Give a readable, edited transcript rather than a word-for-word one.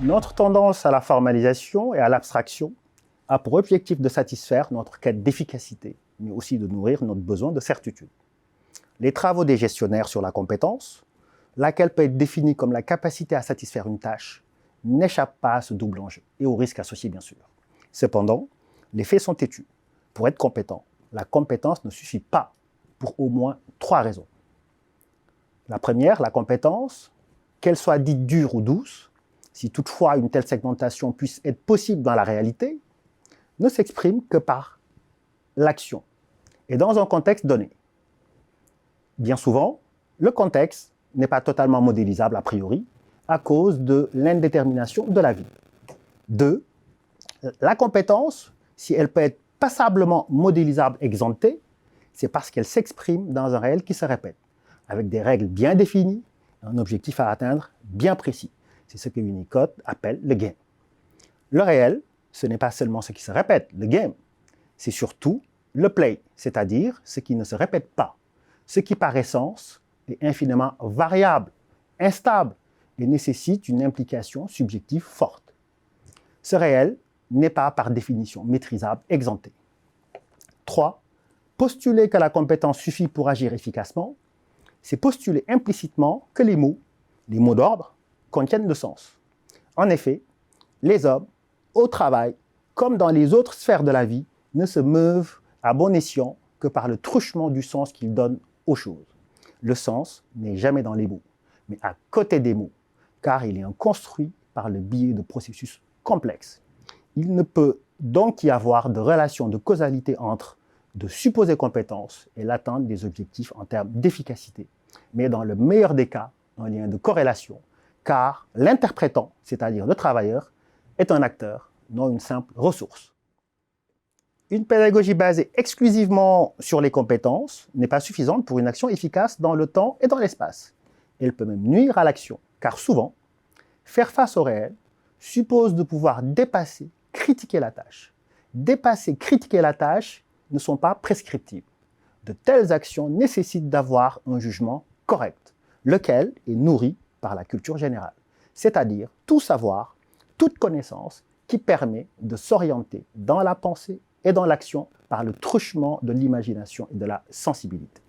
Notre tendance à la formalisation et à l'abstraction a pour objectif de satisfaire notre quête d'efficacité, mais aussi de nourrir notre besoin de certitude. Les travaux des gestionnaires sur la compétence, laquelle peut être définie comme la capacité à satisfaire une tâche, n'échappent pas à ce double enjeu et aux risques associés bien sûr. Cependant, les faits sont têtus. Pour être compétent, la compétence ne suffit pas pour au moins 3 raisons. La première, la compétence, qu'elle soit dite dure ou douce, si toutefois une telle segmentation puisse être possible dans la réalité, ne s'exprime que par l'action et dans un contexte donné. Bien souvent, le contexte n'est pas totalement modélisable a priori à cause de l'indétermination de la vie. 2. La compétence, si elle peut être passablement modélisable exemptée, c'est parce qu'elle s'exprime dans un réel qui se répète, avec des règles bien définies, un objectif à atteindre bien précis. C'est ce que Winnicott appelle le game. Le réel, ce n'est pas seulement ce qui se répète, le game, c'est surtout le play, c'est-à-dire ce qui ne se répète pas, ce qui par essence est infiniment variable, instable et nécessite une implication subjective forte. Ce réel n'est pas par définition maîtrisable, exempté. 3. Postuler que la compétence suffit pour agir efficacement, c'est postuler implicitement que les mots d'ordre, contiennent le sens. En effet, les hommes, au travail, comme dans les autres sphères de la vie, ne se meuvent à bon escient que par le truchement du sens qu'ils donnent aux choses. Le sens n'est jamais dans les mots, mais à côté des mots, car il est construit par le biais de processus complexes. Il ne peut donc y avoir de relation de causalité entre de supposées compétences et l'atteinte des objectifs en termes d'efficacité, mais dans le meilleur des cas, un lien de corrélation, car l'interprétant, c'est-à-dire le travailleur, est un acteur, non une simple ressource. Une pédagogie basée exclusivement sur les compétences n'est pas suffisante pour une action efficace dans le temps et dans l'espace. Elle peut même nuire à l'action, car souvent, faire face au réel suppose de pouvoir dépasser, critiquer la tâche. Dépasser, critiquer la tâche ne sont pas prescriptibles. De telles actions nécessitent d'avoir un jugement correct, lequel est nourri par la culture générale, c'est-à-dire tout savoir, toute connaissance qui permet de s'orienter dans la pensée et dans l'action par le truchement de l'imagination et de la sensibilité.